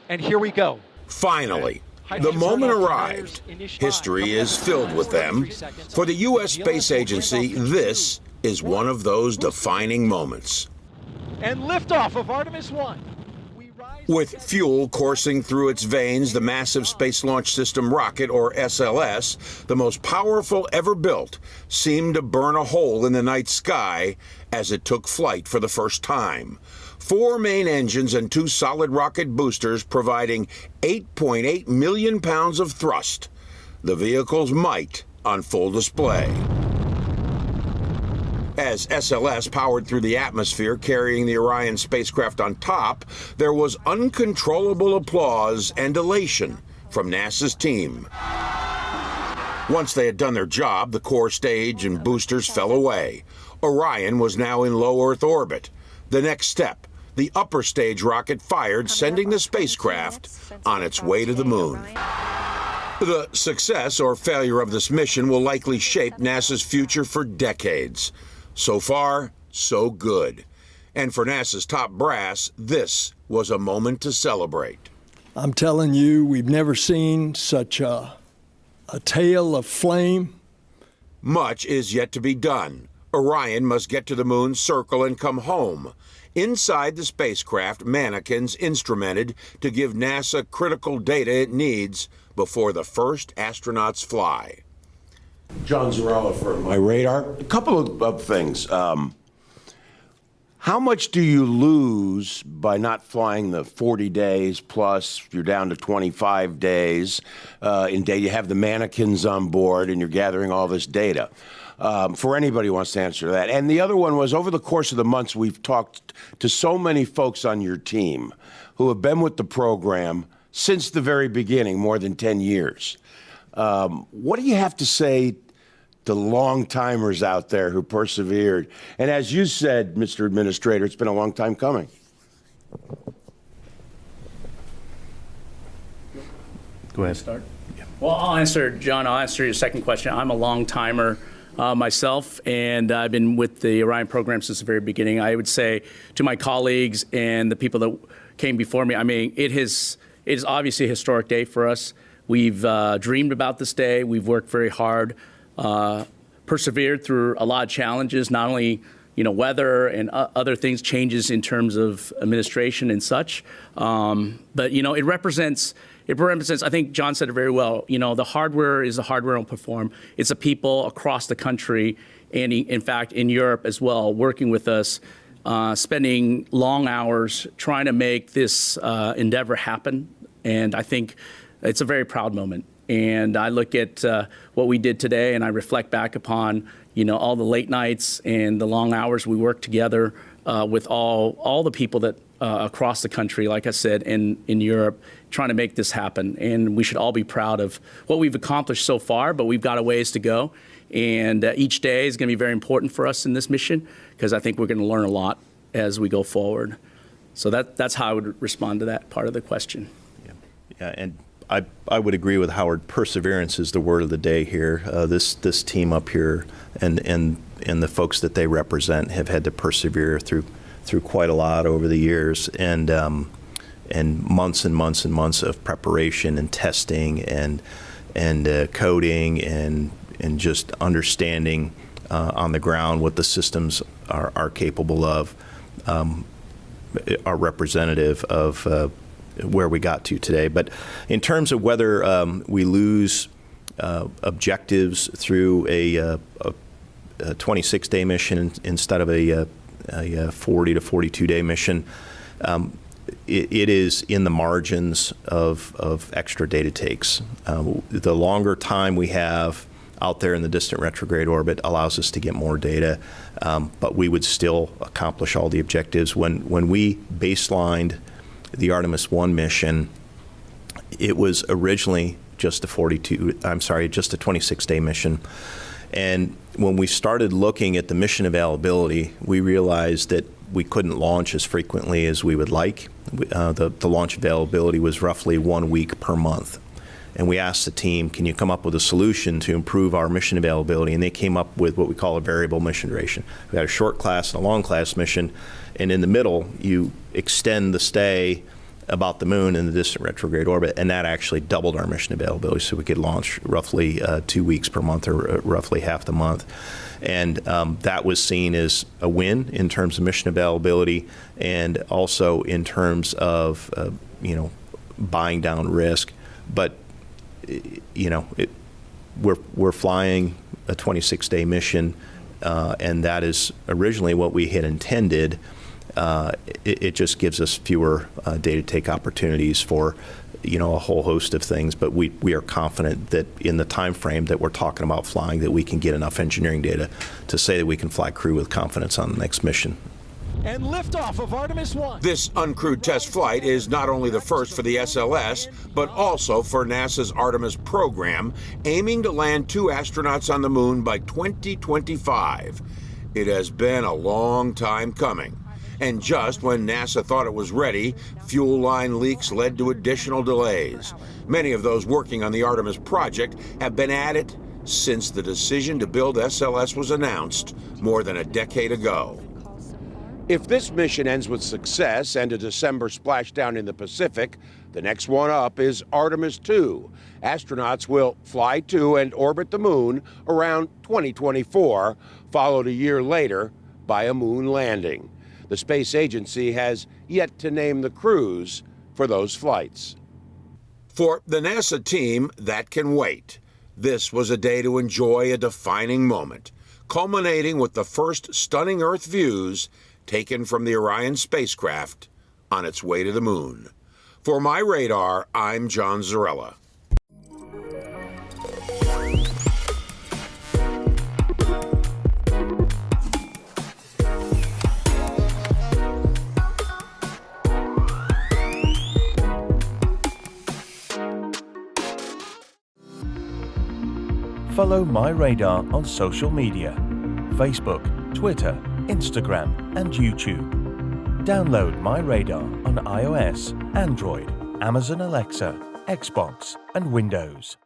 And here we go. Finally, the moment arrived. History is filled with them. For the U.S. Space Agency, this is one of those defining moments. And liftoff of Artemis 1. With fuel coursing through its veins, the massive Space Launch System rocket, or SLS, the most powerful ever built, seemed to burn a hole in the night sky as it took flight for the first time. 4 main engines and 2 solid rocket boosters providing 8.8 million pounds of thrust. The vehicle's might on full display. As SLS powered through the atmosphere carrying the Orion spacecraft on top, there was uncontrollable applause and elation from NASA's team. Once they had done their job, the core stage and boosters fell away. Orion was now in low Earth orbit. The next step, the upper stage rocket fired, sending the spacecraft on its way to the moon. The success or failure of this mission will likely shape NASA's future for decades. So far, so good. And for NASA's top brass, this was a moment to celebrate. I'm telling you, we've never seen such a tail of flame. Much is yet to be done. Orion must get to the moon's circle and come home. Inside the spacecraft, mannequins instrumented to give NASA critical data it needs before the first astronauts fly. John Zarrella for MyRadar. A couple of things. How much do you lose by not flying the 40 days plus you're down to 25 days in day? You have the mannequins on board and you're gathering all this data. For anybody who wants to answer that. And the other one was, over the course of the months, we've talked to so many folks on your team who have been with the program since the very beginning, more than 10 years. What do you have to say to long-timers out there who persevered? And as you said, Mr. Administrator, it's been a long time coming. Go ahead. Start. Yeah. Well, I'll answer, John, I'll answer your second question. I'm a long-timer myself, and I've been with the Orion program since the very beginning. I would say to my colleagues and the people that came before me, I mean, it is obviously a historic day for us. We've dreamed about this day. We've worked very hard, persevered through a lot of challenges, not only weather and other things, changes in terms of administration and such. But it represents, I think John said it very well, the hardware is the hardware will perform. It's the people across the country and in fact in Europe as well, working with us, spending long hours trying to make this endeavor happen. And I think it's a very proud moment. And I look at what we did today and I reflect back upon, all the late nights and the long hours we worked together with all the people that across the country, like I said, in Europe, trying to make this happen. And we should all be proud of what we've accomplished so far, but we've got a ways to go. And each day is going to be very important for us in this mission, because I think we're going to learn a lot as we go forward. So that's how I would respond to that part of the question. Yeah, and I would agree with Howard. Perseverance is the word of the day here. This team up here and the folks that they represent have had to persevere through quite a lot over the years, and months and months and months of preparation and testing and coding and just understanding on the ground what the systems are capable of, are representative of where we got to today. But in terms of whether we lose objectives through a 26-day mission instead of a 40 to 42-day mission, it is in the margins of extra data takes. The longer time we have out there in the distant retrograde orbit allows us to get more data, but we would still accomplish all the objectives. When we baselined the Artemis 1 mission, it was originally just a 26-day mission. And when we started looking at the mission availability, we realized that we couldn't launch as frequently as we would like. The launch availability was roughly 1 week per month. And we asked the team, can you come up with a solution to improve our mission availability? And they came up with what we call a variable mission duration. We had a short class and a long class mission, and in the middle, you extend the stay about the moon in the distant retrograde orbit, and that actually doubled our mission availability, so we could launch roughly 2 weeks per month, or roughly half the month. And that was seen as a win in terms of mission availability, and also in terms of buying down risk. But we're flying a 26-day mission, and that is originally what we had intended. It just gives us fewer data take opportunities for a whole host of things, but we are confident that in the time frame that we're talking about flying, that we can get enough engineering data to say that we can fly crew with confidence on the next mission. And liftoff of Artemis 1. This uncrewed test flight is not only the first for the SLS, but also for NASA's Artemis program, aiming to land 2 astronauts on the moon by 2025. It has been a long time coming. And just when NASA thought it was ready, fuel line leaks led to additional delays. Many of those working on the Artemis project have been at it since the decision to build SLS was announced more than a decade ago. If this mission ends with success and a December splashdown in the Pacific, the next one up is Artemis 2. Astronauts will fly to and orbit the moon around 2024, followed a year later by a moon landing. The space agency has yet to name the crews for those flights. For the NASA team, that can wait. This was a day to enjoy a defining moment, culminating with the first stunning Earth views taken from the Orion spacecraft on its way to the moon. For MyRadar, I'm John Zarrella. Follow MyRadar on social media: Facebook, Twitter, Instagram, and YouTube. Download MyRadar on iOS, Android, Amazon Alexa, Xbox, and Windows.